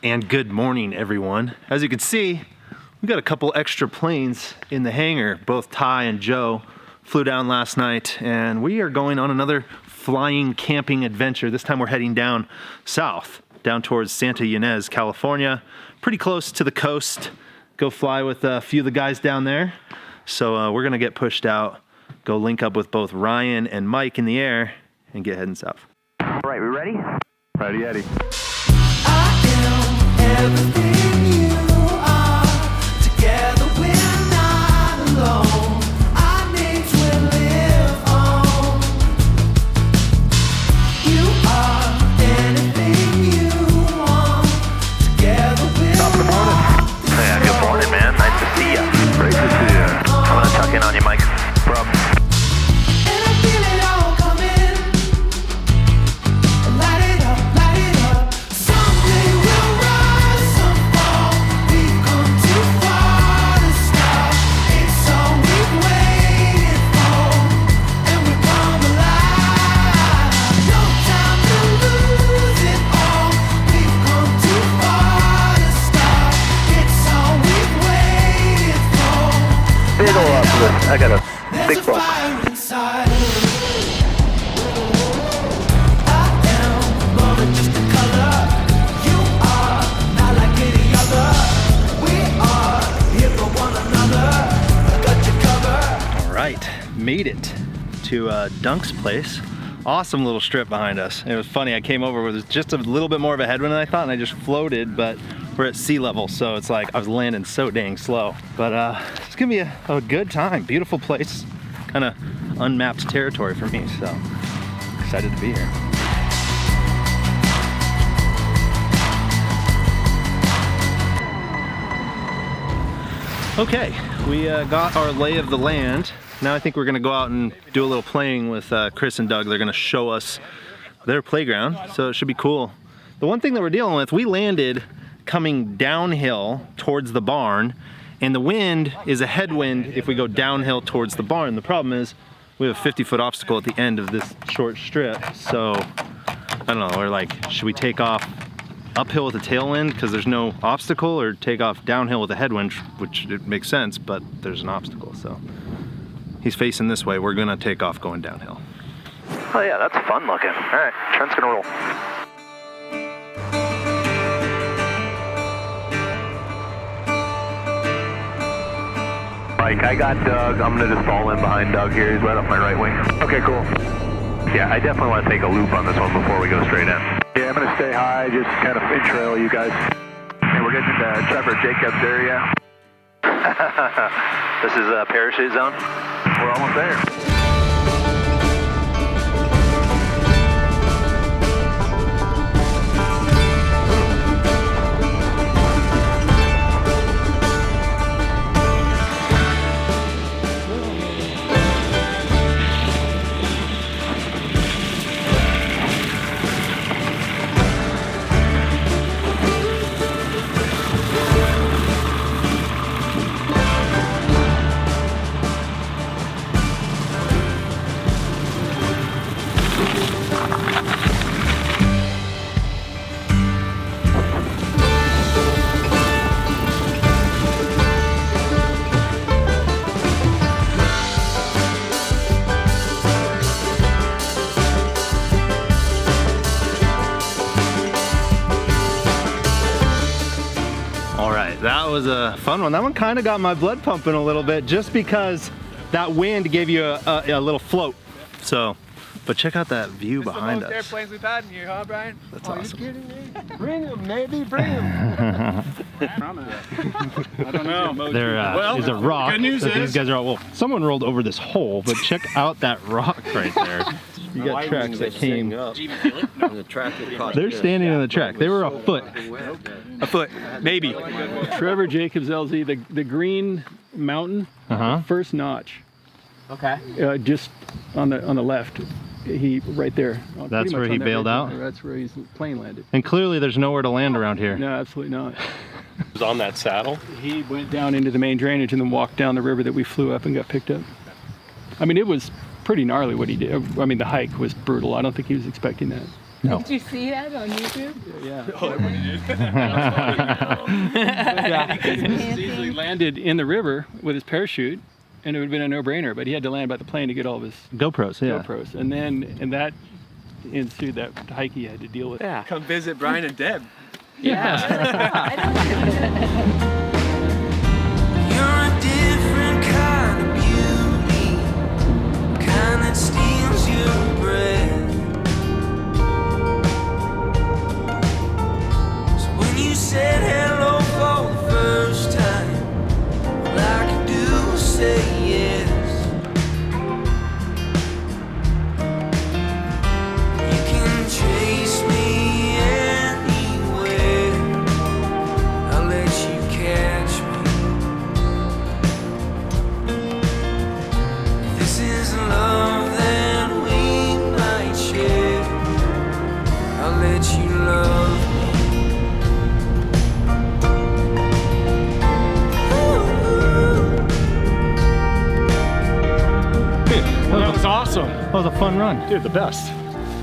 And good morning, everyone. As you can see, we got a couple extra planes in the hangar. Both Ty and Joe flew down last night, and we are going on another flying camping adventure. This time we're heading down south, down towards Santa Ynez, California, pretty close to the coast. Go fly with a few of the guys down there. So we're gonna get pushed out, go link up with both Ryan and Mike in the air, and get heading south. All right, we ready? Ready, Eddie. Everything you are, together we're not alone. Our names will live on. You are anything you want. Together we're Top of the morning. Yeah, good morning, man. Nice to see you. Great to see you. I'm gonna tuck in on you, Mike. Problem. and I feel it all coming. Light it up, light it up. Someday we'll rise, some fall. We've come too far to stop. It's all we've waited for, and we come alive. No time to lose it all. We've come too far to stop. It's all we've waited for. Big ol' uplift. I got a There's big a bump. fire inside. I am more than just a color. You are not like any other. We are here for one another. Got you covered. All right, made it to Dunk's place. Awesome little strip behind us. It was funny, I came over with just a little bit more of a headwind than I thought, and I just floated, but we're at sea level, so it's like I was landing so dang slow. But it's gonna be a good time. Beautiful place, kind of unmapped territory for me, so excited to be here. Okay, we got our lay of the land. Now I think we're gonna go out and do a little playing with Chris and Doug. They're gonna show us their playground, so it should be cool. The one thing that we're dealing with, we landed coming downhill towards the barn, and the wind is a headwind if we go downhill towards the barn. The problem is we have a 50-foot obstacle at the end of this short strip, so I don't know, we're like, should we take off uphill with a tailwind because there's no obstacle, or take off downhill with a headwind, which it makes sense, but there's an obstacle. So he's facing this way, we're gonna take off going downhill. Oh yeah, that's fun looking. All right, Trent's gonna roll. Mike, I got Doug. I'm gonna just fall in behind Doug here. He's right up my right wing. Okay, cool. Yeah, I definitely want to take a loop on this one before we go straight in. Yeah, I'm gonna stay high, just kind of in-trail you guys. Okay, we're getting into Trevor Jacobs area. This is a parachute zone. We're almost there. That was a fun one. That one kind of got my blood pumping a little bit, just because that wind gave you a little float. So, but check out that view behind us. That's the most airplanes we've had in here, huh, Brian? That's awesome. Are you kidding me? Bring them, maybe, bring them. I don't know. There is a rock. Good news that is, these guys are all, well, someone rolled over this hole, but check out that rock right there. You got tracks that came. They're standing on the track. They were a foot. a foot, maybe. Trevor Jacobs LZ, the green mountain, first notch. Okay. Just on the left. He right there. That's where he bailed out? That's where his plane landed. And clearly there's nowhere to land around here. No, absolutely not. He was on that saddle? He went down into the main drainage and then walked down the river that we flew up and got picked up. I mean, it was pretty gnarly what he did. I mean, the hike was brutal. I don't think he was expecting that. No. Did you see that on YouTube? Yeah. He easily Camping. landed in the river with his parachute, and it would have been a no-brainer. But he had to land by the plane to get all of his GoPros, yeah. GoPros, and that ensued that hike he had to deal with. Yeah. Come visit Brian and Deb. Yeah. You're a different kind of beauty, kind that steals your breath. So when you said hello for the first time, all I could do was say yes. You can chase me anywhere, I'll let you catch me. This is love that we might share, I'll let you love me. That was awesome. That was a fun run. Dude, the best.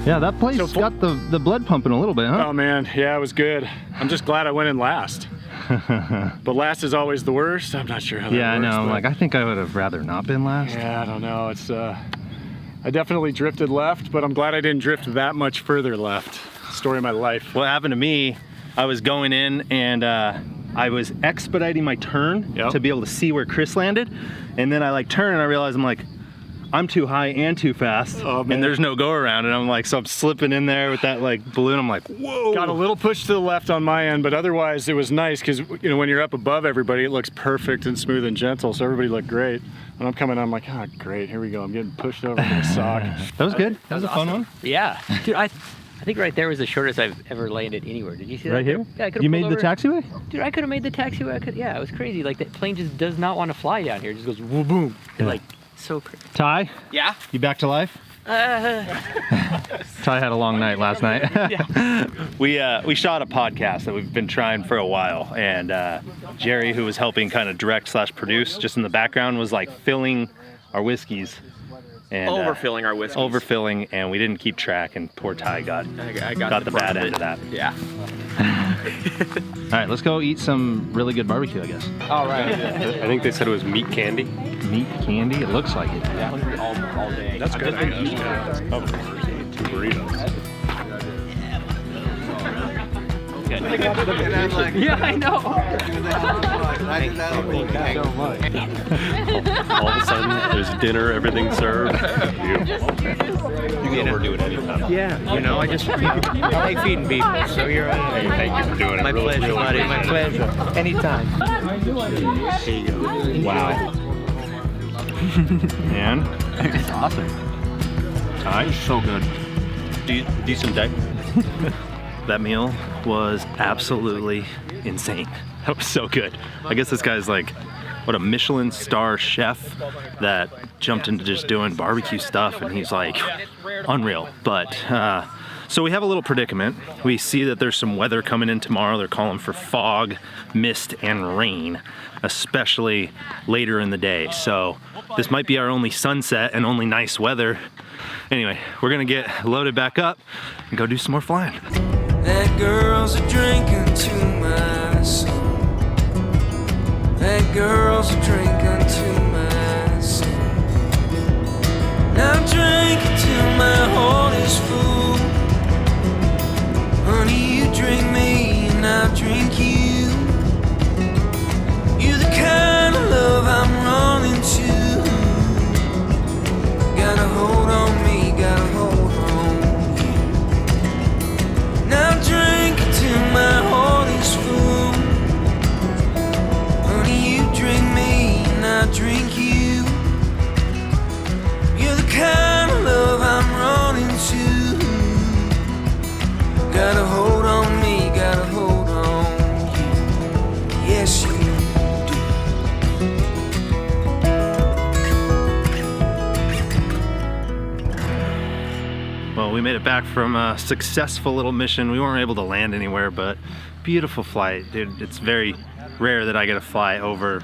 Yeah, that place So got the blood pumping a little bit, huh? Oh man, yeah, it was good. I'm just glad I went in last. But last is always the worst. I'm not sure how that Yeah, I works, know. I'm but- like, I think I would have rather not been last. Yeah, I don't know. It's I definitely drifted left, but I'm glad I didn't drift that much further left. Story of my life. What happened to me, I was going in and I was expediting my turn Yep. to be able to see where Chris landed. And then I like turn and I realized I'm like, I'm too high and too fast, Oh, man. and there's no go around. And I'm like, so I'm slipping in there with that like balloon. I'm like, whoa. Got a little push to the left on my end, but otherwise it was nice because you know when you're up above everybody, it looks perfect and smooth and gentle. So everybody looked great. When I'm coming, I'm like, oh great, here we go. I'm getting pushed over to the sock. That was good. That was a fun one. Yeah, dude, I think right there was the shortest I've ever landed anywhere. Did you see that? Right here? Yeah, I could've You pulled made the over. taxiway? Dude, I could have made the taxiway. Yeah, it was crazy. Like that plane just does not want to fly down here. It just goes woo boom. Yeah. Like so crazy. Ty, Yeah? you back to life? Ty had a long night last night. we shot a podcast that we've been trying for a while, and Jerry, who was helping kind of direct / produce, just in the background, was like filling our whiskeys. And, Overfilling our whiskeys. Overfilling, and we didn't keep track, and poor Ty got I the brunt bad of end it. of that. Yeah. All right, let's go eat some really good barbecue, I guess. All right. I think they said it was meat candy. Meat candy, it looks like it. Yeah, hungry all day. That's good. I guess. Yeah. Oh, 2 burritos. Yeah, I know. All of a sudden, there's dinner, everything served. You can overdo it anytime. Yeah, you know, I like feeding people, so you're right. Hey, thank you for doing it. My Really, pleasure, really buddy. My appreciate it. pleasure. Anytime. There you go. Wow. Man, It's awesome. Ty, so good. Decent day. That meal was absolutely insane. That was so good. I guess this guy's like, what, a Michelin star chef that jumped into just doing barbecue stuff, and he's like unreal. But so we have a little predicament. We see that there's some weather coming in tomorrow. They're calling for fog, mist, and rain, especially later in the day. So this might be our only sunset and only nice weather. Anyway, we're gonna get loaded back up and go do some more flying. That girl's a drinking to my soul. That girl's a drinking to my soul. Now drinking till my heart is full. Honey, you drink me and I drink you. You're the kind of love I'm running to. Gotta hold on me, gotta hold on. Now drink till my heart is full. Honey, you drink me and I drink you. You're the kind of love I'm running to. Gotta hold on me, gotta hold on you. Yes, you Well, we made it back from a successful little mission. We weren't able to land anywhere, but beautiful flight, dude. It's very rare that I get to fly over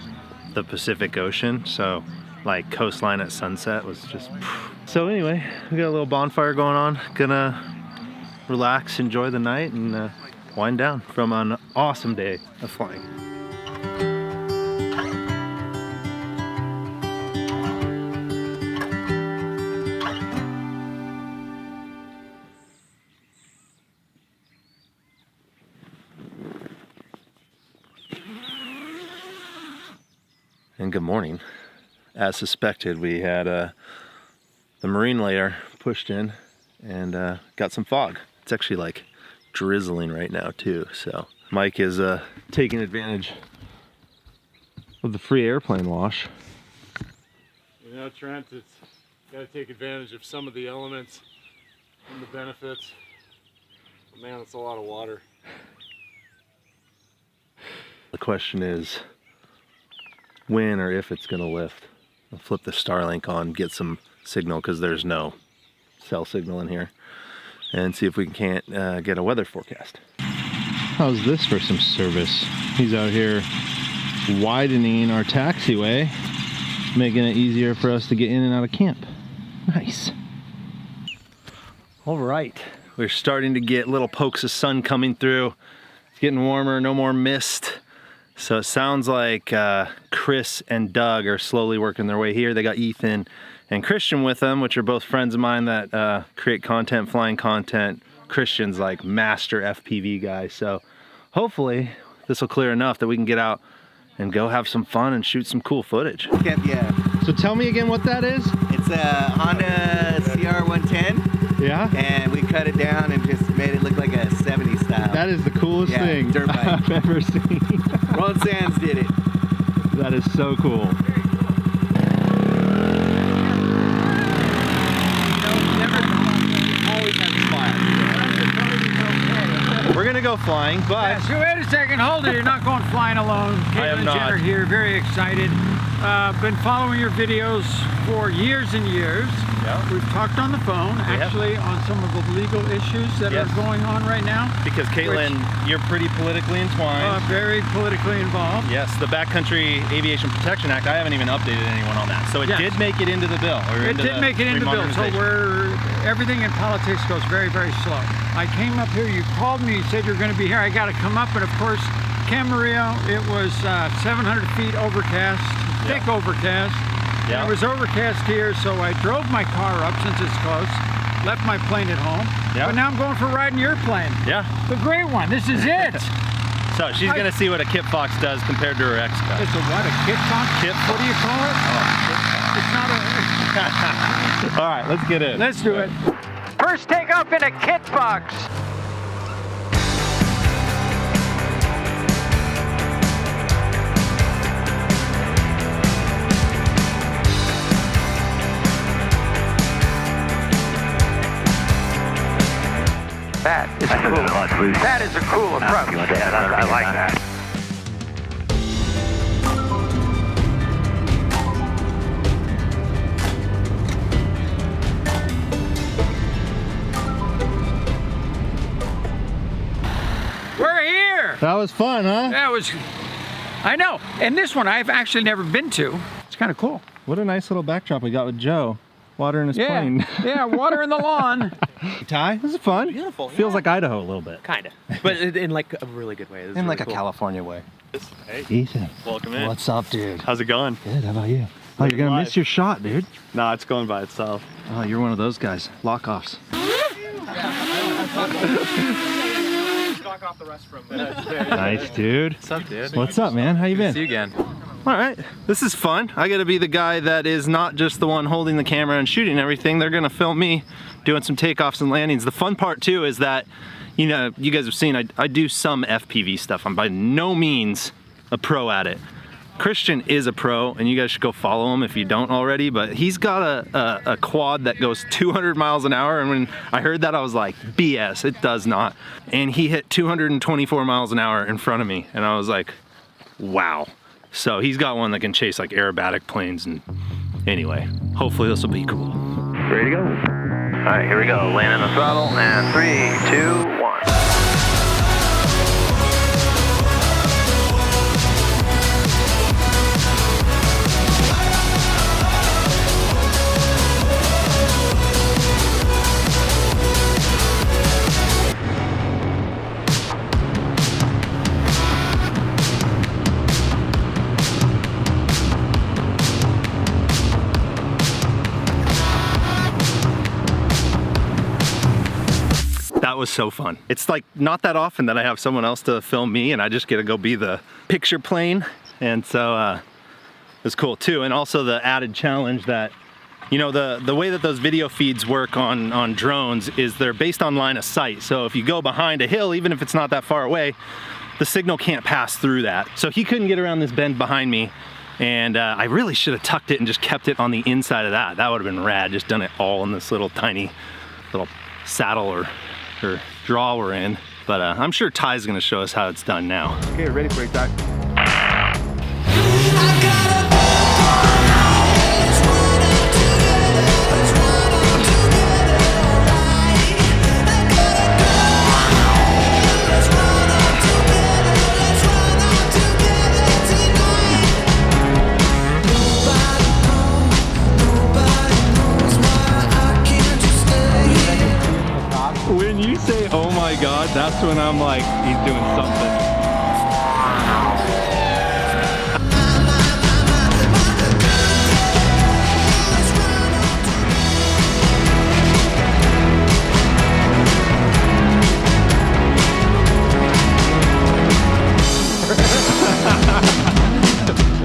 the Pacific Ocean, so like coastline at sunset was just. So anyway, we got a little bonfire going on. Gonna relax, enjoy the night, and wind down from an awesome day of flying. And good morning. As suspected, we had the marine layer pushed in and got some fog. It's actually like drizzling right now too, so Mike is taking advantage of the free airplane wash. You know, Trent, it's got to take advantage of some of the elements and the benefits. But man, it's a lot of water. The question is when or if it's gonna lift. I'll flip the Starlink on, get some signal because there's no cell signal in here, and see if we can't get a weather forecast. How's this for some service? He's out here widening our taxiway, making it easier for us to get in and out of camp. Nice. All right, we're starting to get little pokes of sun coming through. It's getting warmer, no more mist. So it sounds like Chris and Doug are slowly working their way here. They got Ethan and Christian with them, which are both friends of mine that create content, flying content. Christian's like master FPV guy. So hopefully this will clear enough that we can get out and go have some fun and shoot some cool footage. Yeah, So tell me again what that is. it's a Honda CR110, Yeah? and we cut it down and just made it look like a 70s style. That is the coolest Yeah, thing dirt bike. I've ever seen. Ron Sands did it. That is so cool. We're gonna go flying, but So wait a second, hold it. You're not going flying alone. I am Caitlin not. Jenner here, very excited. Been following your videos for years and years. Yeah. We've talked on the phone, have. actually, on some of the legal issues that Yes. are going on right now. because Caitlin, you're pretty politically entwined. Very politically involved. Yes, the Backcountry Aviation Protection Act, I haven't even updated anyone on that. So it Yes. did make it into the bill. Or It did make it into the bill, so everything in politics goes very, very slow. I came up here, you called me, you said you're gonna be here, I gotta come up, and of course, Camarillo, it was 700 feet overcast, thick overcast. Yeah. And it was overcast here, so I drove my car up since it's close, left my plane at home, Yeah. but now I'm going for riding your plane. Yeah. The great one, this is it. So she's gonna see what a Kit Fox does compared to her ex-cut. It's a what, a kit fox? Kit What do you call it? It's not a... All right, let's get in. Let's do it. First takeoff in a kit box. That is cool. That is a cool approach. Yeah, I like that. We're here. That was fun, huh? That was, I know. And this one I've actually never been to. It's kind of cool. What a nice little backdrop we got with Joe. Water in his plane. Yeah, water in the lawn. Ty, this is fun. Beautiful, Feels yeah. like Idaho a little bit. Kinda, but in like a really good way. This is In really like a cool. California way. Hey, Ethan, welcome in. what's up, dude? How's it going? Good, how about you? Oh, you're gonna miss your shot, dude. Nah, it's going by itself. Oh, you're one of those guys. Lock-offs. Nice, dude. What's up, dude? What's up, man? How you been? See you again. All right, this is fun. I gotta be the guy that is not just the one holding the camera and shooting everything. They're gonna film me doing some takeoffs and landings. The fun part too is that, you know, you guys have seen I do some FPV stuff. I'm by no means a pro at it. Christian is a pro, and you guys should go follow him if you don't already, but he's got a quad that goes 200 miles an hour, and when I heard that, I was like, BS, it does not. And he hit 224 miles an hour in front of me, and I was like, wow. So he's got one that can chase like aerobatic planes, and anyway, hopefully this will be cool. Ready to go? All right, here we go. Landing the throttle, and 3, 2, 1. so fun. It's like not that often that I have someone else to film me and I just get to go be the picture plane. And so it's cool too. And also the added challenge that, you know, the way that those video feeds work on drones is they're based on line of sight. So if you go behind a hill, even if it's not that far away, the signal can't pass through that. So he couldn't get around this bend behind me. And I really should have tucked it and just kept it on the inside of that. That would have been rad, just done it all in this little tiny little saddle or draw we're in. But I'm sure Ty's gonna show us how it's done now. Okay, ready for it, Ty. When you say, oh my God, that's when I'm like, he's doing something.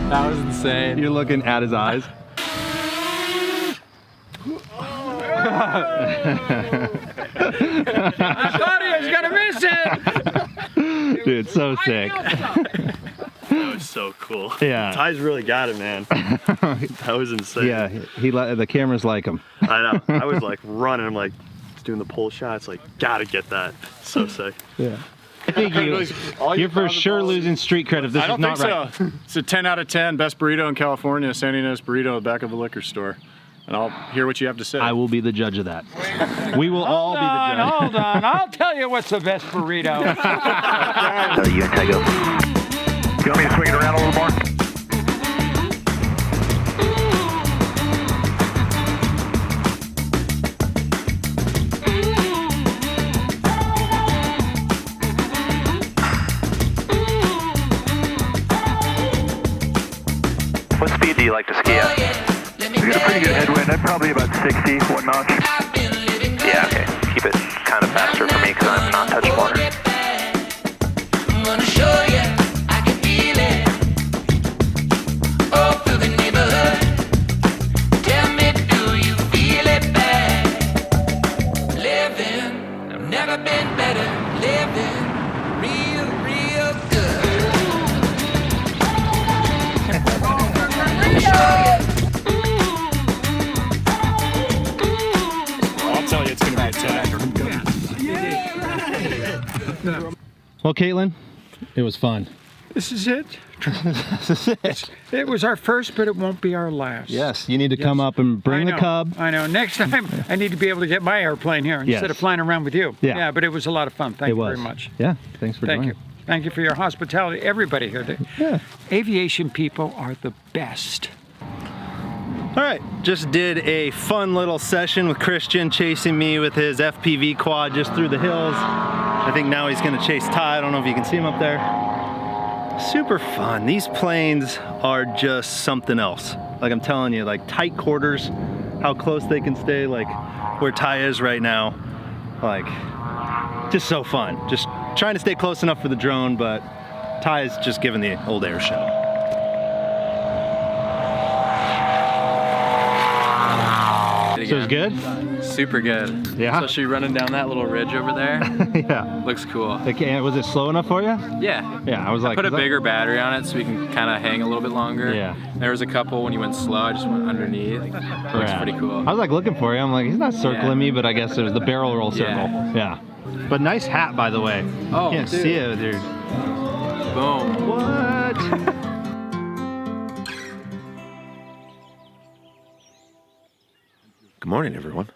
That was insane. You're looking at his eyes. I thought he was gonna miss it. Dude, so sick. That was so cool. Yeah. Ty's really got it, man. That was insane. Yeah, the cameras like him. I know. I was like running. I'm like doing the pole shots. Like, gotta get that. So sick. Yeah. I think you're for sure losing street cred if this is not right. I don't think so. It's a 10 out of 10. Best burrito in California, San Ynez burrito at the back of a liquor store. And I'll hear what you have to say. I will be the judge of that. We will all be the judge. Hold on, I'll tell you what's the best burrito. You and Ty go. You want me to swing it around a little more? What speed do you like to ski at? We got a pretty good headwind. I'm probably about 60, one notch. Yeah, okay. Keep it kind of faster for me because I'm not touching water. I'm gonna show you, I can feel it. All through the neighborhood. Tell me, do you feel it bad? Living, I've never been better. Living, real good. I'll tell you, it's going to be a 10. Well, Caitlin, it was fun. This is it. This is it. It was our first, but it won't be our last. Yes, you need to come up and bring the cub. I know. Next time, I need to be able to get my airplane here instead of flying around with you. Yeah. Yeah, but it was a lot of fun. Thank you very much. Yeah, thanks for Thank joining. you. Thank you for your hospitality. Everybody here. Yeah. Aviation people are the best. All right, just did a fun little session with Christian chasing me with his FPV quad just through the hills. I think now he's gonna chase Ty. I don't know if you can see him up there. Super fun. These planes are just something else. Like I'm telling you, like tight quarters, how close they can stay, like where Ty is right now. Like, just so fun. Just trying to stay close enough for the drone, but Ty is just giving the old air show. So it's good? Super good. Yeah. Especially running down that little ridge over there. Yeah. Looks cool. Okay, was it slow enough for you? Yeah. Yeah, I was like, put a bigger battery on it so we can kind of hang a little bit longer. Yeah. There was a couple when you went slow, I just went underneath. Looks pretty cool. I was like looking for you. I'm like, he's not circling me, but I guess it was the barrel roll circle. Yeah. But nice hat, by the way. Oh, Can't dude. see it with your... Boom. What? Good morning, everyone.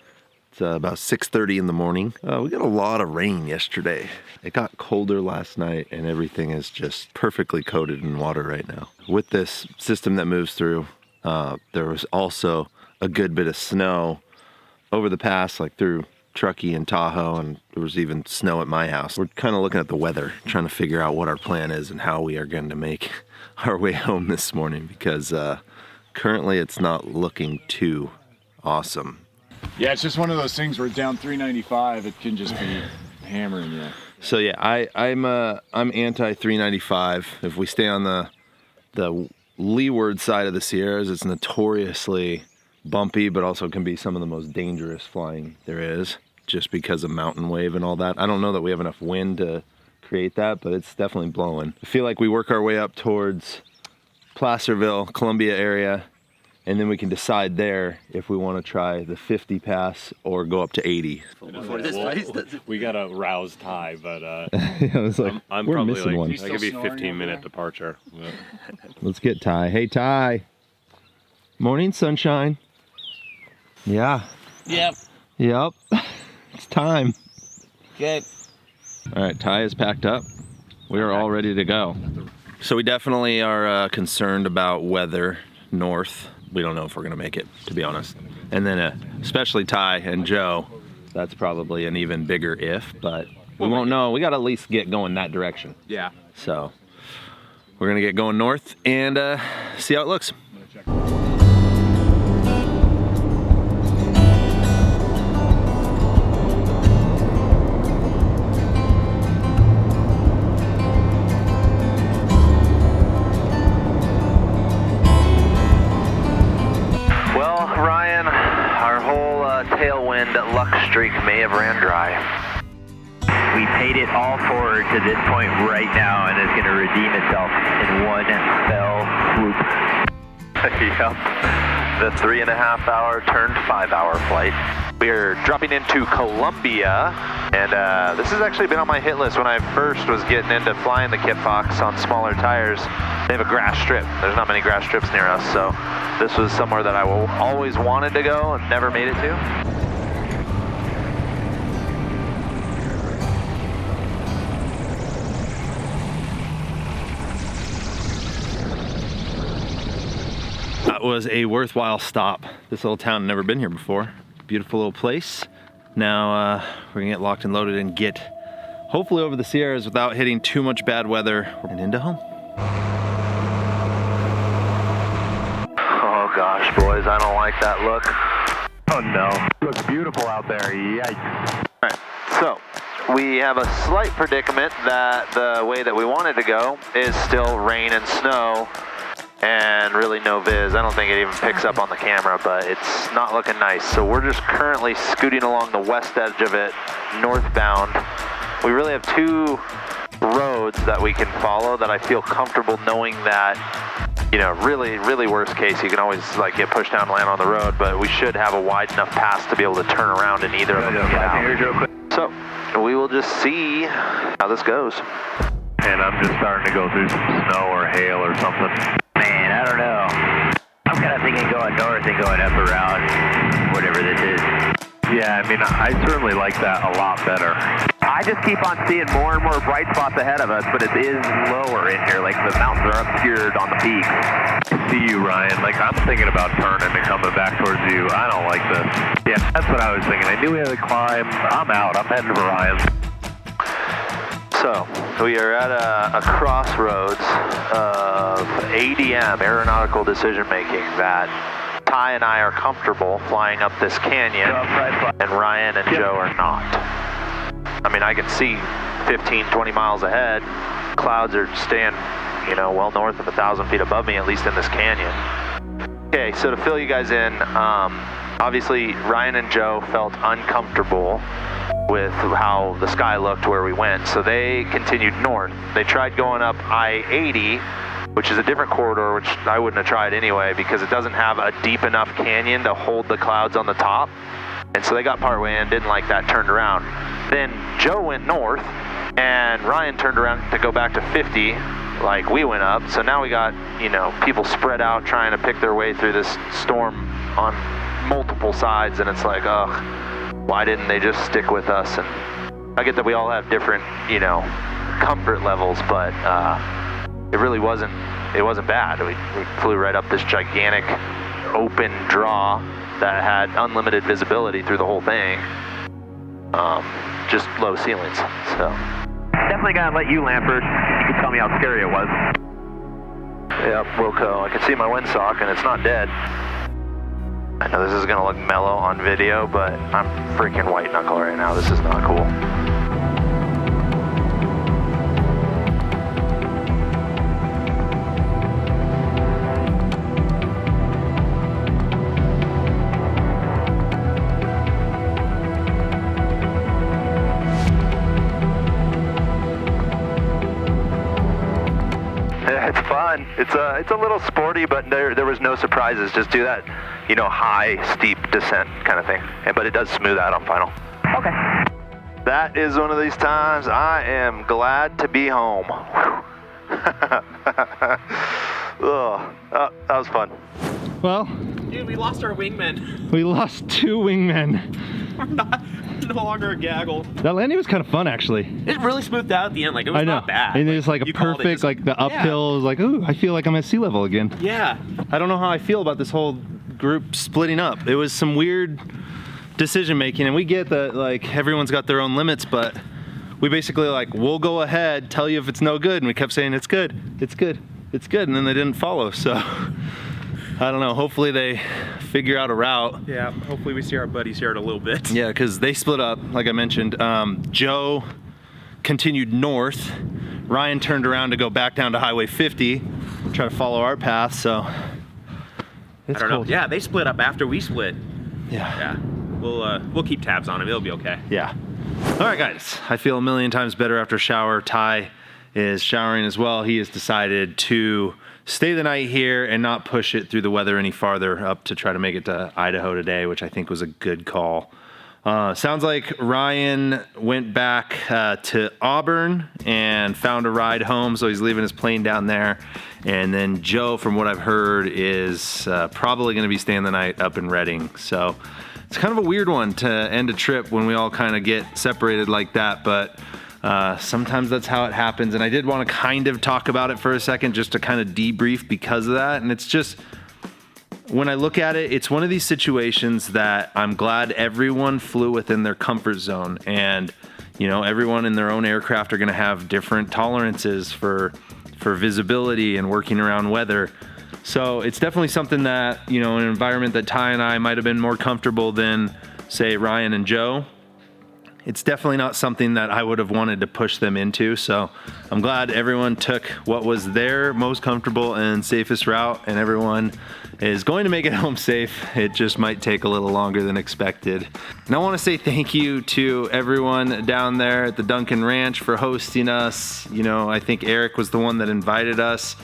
It's about 6:30 in the morning. We got a lot of rain yesterday. It got colder last night and everything is just perfectly coated in water right now. With this system that moves through, there was also a good bit of snow over the pass, like through Truckee and Tahoe, and there was even snow at my house. We're kind of looking at the weather, trying to figure out what our plan is and how we are going to make our way home this morning, because currently it's not looking too awesome. Yeah, it's just one of those things where down 395, it can just be hammering you. So yeah, I'm anti 395. If we stay on the leeward side of the Sierras, it's notoriously bumpy, but also can be some of the most dangerous flying there is, just because of mountain wave and all that. I don't know that we have enough wind to create that, but it's definitely blowing. I feel like we work our way up towards Placerville, Columbia area, and then we can decide there if we want to try the 50 pass or go up to 80. Before this place We got a roused Ty, but Yeah, I was like, I'm we're probably missing like, one. that could be 15-minute departure. But Let's get Ty. Hey, Ty. Morning, sunshine. Yeah. Yep. Yep. It's time. Okay. All right, Ty is packed up. We are all ready to go. So we definitely are concerned about weather north. We don't know if we're gonna make it, to be honest. And then especially Ty and Joe, that's probably an even bigger if, but we won't know. We gotta at least get going that direction. Yeah. So we're gonna get going north and see how it looks. Well, Ryan, our whole tailwind luck streak may have ran dry. We paid it all forward to this point right now, and it's going to redeem itself in one fell swoop. Yep. The 3.5 hour turned 5 hour flight. We are dropping into Columbia, and this has actually been on my hit list when I first was getting into flying the Kit Fox on smaller tires. They have a grass strip. There's not many grass strips near us, so this was somewhere that I always wanted to go and never made it to. That was a worthwhile stop. This little town, never been here before. Beautiful little place. Now we're gonna get locked and loaded and get hopefully over the Sierras without hitting too much bad weather and into home. Oh gosh, boys, I don't like that look. Oh no. Looks beautiful out there. Yikes. All right, so we have a slight predicament that the way that we wanted to go is still rain and snow and really no viz. I don't think it even picks up on the camera, but it's not looking nice. So we're just currently scooting along the west edge of it, northbound. We really have two roads that we can follow that I feel comfortable knowing that, you know, really worst case, you can always like get pushed down and land on the road, but we should have a wide enough pass to be able to turn around in either of them. So we will just see how this goes. And I'm just starting to go through some snow or hail or something. Man, I don't know. I'm kind of thinking going north and going up around whatever this is. Yeah, I mean, I certainly like that a lot better. I just keep on seeing more and more bright spots ahead of us, but it is lower in here. Like the mountains are obscured on the peaks. I see you, Ryan. Like, I'm thinking about turning and coming back towards you. I don't like this. Yeah, that's what I was thinking. I knew we had to climb. I'm out. I'm heading for Ryan. So we are at a crossroads of ADM, aeronautical decision making, that Ty and I are comfortable flying up this canyon, and Ryan and Joe are not. I mean, I can see 15, 20 miles ahead. Clouds are staying, you know, well north of 1,000 feet above me, at least in this canyon. Okay, so to fill you guys in, obviously Ryan and Joe felt uncomfortable with how the sky looked where we went, so they continued north. They tried going up I-80, which is a different corridor, which I wouldn't have tried anyway because it doesn't have a deep enough canyon to hold the clouds on the top. And so they got partway in, didn't like that, turned around. Then Joe went north, and Ryan turned around to go back to 50, like we went up. So now we got, you know, people spread out trying to pick their way through this storm on multiple sides, and it's like, ugh, why didn't they just stick with us? And I get that we all have different, you know, comfort levels, but it really wasn't bad. We flew right up this gigantic open draw that had unlimited visibility through the whole thing. Just low ceilings, so. Definitely gotta let you land first. You can tell me how scary it was. Yep, Wilco. I can see my windsock and it's not dead. I know this is gonna look mellow on video, but I'm freaking white knuckle right now. This is not cool. fun. It's a little sporty, but there was no surprises. Just do that, you know, high, steep descent kind of thing. But it does smooth out on final. Okay. That is one of these times I am glad to be home. That was fun. Well, Dude, we lost our wingmen. we lost 2 wingmen. We're no longer a gaggle. That landing was kind of fun, actually. It really smoothed out at the end. Like, it was I know. not bad. And there's like a you called it, perfect, just- like the uphill is like, ooh, I feel like I'm at sea level again. Yeah. I don't know how I feel about this whole group splitting up. It was some weird decision making, and we get that like everyone's got their own limits, but we basically like, we'll go ahead, tell you if it's no good, and we kept saying it's good, it's good, it's good, and then they didn't follow. So I don't know, hopefully they figure out a route. Yeah, hopefully we see our buddies here in a little bit. Yeah, because they split up, like I mentioned. Joe continued north. Ryan turned around to go back down to Highway 50, try to follow our path, so it's I don't cold. know. Yeah, they split up after we split. Yeah. Yeah. We'll keep tabs on them. It'll be okay. Yeah. All right, guys. I feel a million times better after a shower. Ty is showering as well. He has decided to stay the night here and not push it through the weather any farther up to try to make it to Idaho today, which I think was a good call. Sounds like Ryan went back to Auburn and found a ride home, so he's leaving his plane down there. And then Joe, from what I've heard, is probably going to be staying the night up in Redding. So it's kind of a weird one to end a trip when we all kind of get separated like that, but sometimes that's how it happens. And I did want to kind of talk about it for a second just to kind of debrief because of that. And it's just, when I look at it, it's one of these situations that I'm glad everyone flew within their comfort zone. And, you know, everyone in their own aircraft are going to have different tolerances for visibility and working around weather. So it's definitely something that, you know, an environment that Ty and I might have been more comfortable than, say, Ryan and Joe. It's definitely not something that I would have wanted to push them into. So I'm glad everyone took what was their most comfortable and safest route, and everyone is going to make it home safe. It just might take a little longer than expected. And I want to say thank you to everyone down there at the Duncan Ranch for hosting us. You know, I think Eric was the one that invited us.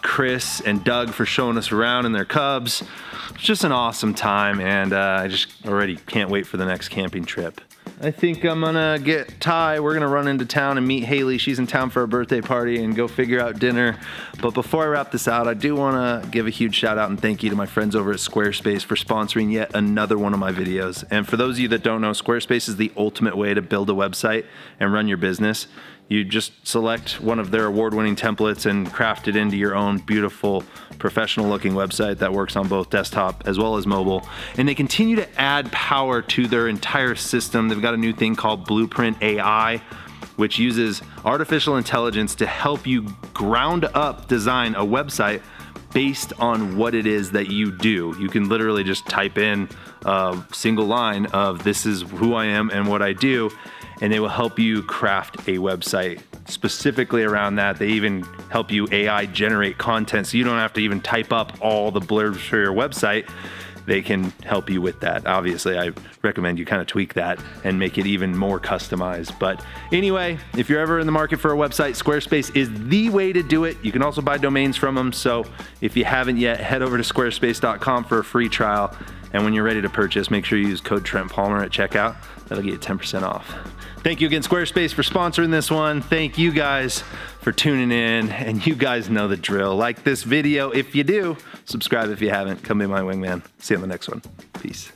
Chris and Doug for showing us around in their Cubs. It's just an awesome time, and I just already can't wait for the next camping trip. I think I'm gonna get Ty. We're gonna run into town and meet Haley. She's in town for a birthday party and go figure out dinner. But before I wrap this out, I do wanna give a huge shout out and thank you to my friends over at Squarespace for sponsoring yet another one of my videos. And for those of you that don't know, Squarespace is the ultimate way to build a website and run your business. You just select one of their award-winning templates and craft it into your own beautiful, professional-looking website that works on both desktop as well as mobile. And they continue to add power to their entire system. They've got a new thing called Blueprint AI, which uses artificial intelligence to help you ground-up design a website based on what it is that you do. You can literally just type in a single line of "this is who I am and what I do," and they will help you craft a website specifically around that. They even help you AI generate content, so you don't have to even type up all the blurbs for your website. They can help you with that. Obviously, I recommend you kind of tweak that and make it even more customized. But anyway, if you're ever in the market for a website, Squarespace is the way to do it. You can also buy domains from them. So if you haven't yet, head over to squarespace.com for a free trial. And when you're ready to purchase, make sure you use code Trent Palmer at checkout. That'll get you 10% off. Thank you again, Squarespace, for sponsoring this one. Thank you guys for tuning in, and you guys know the drill. Like this video if you do, subscribe if you haven't. Come be my wingman. See you on the next one. Peace.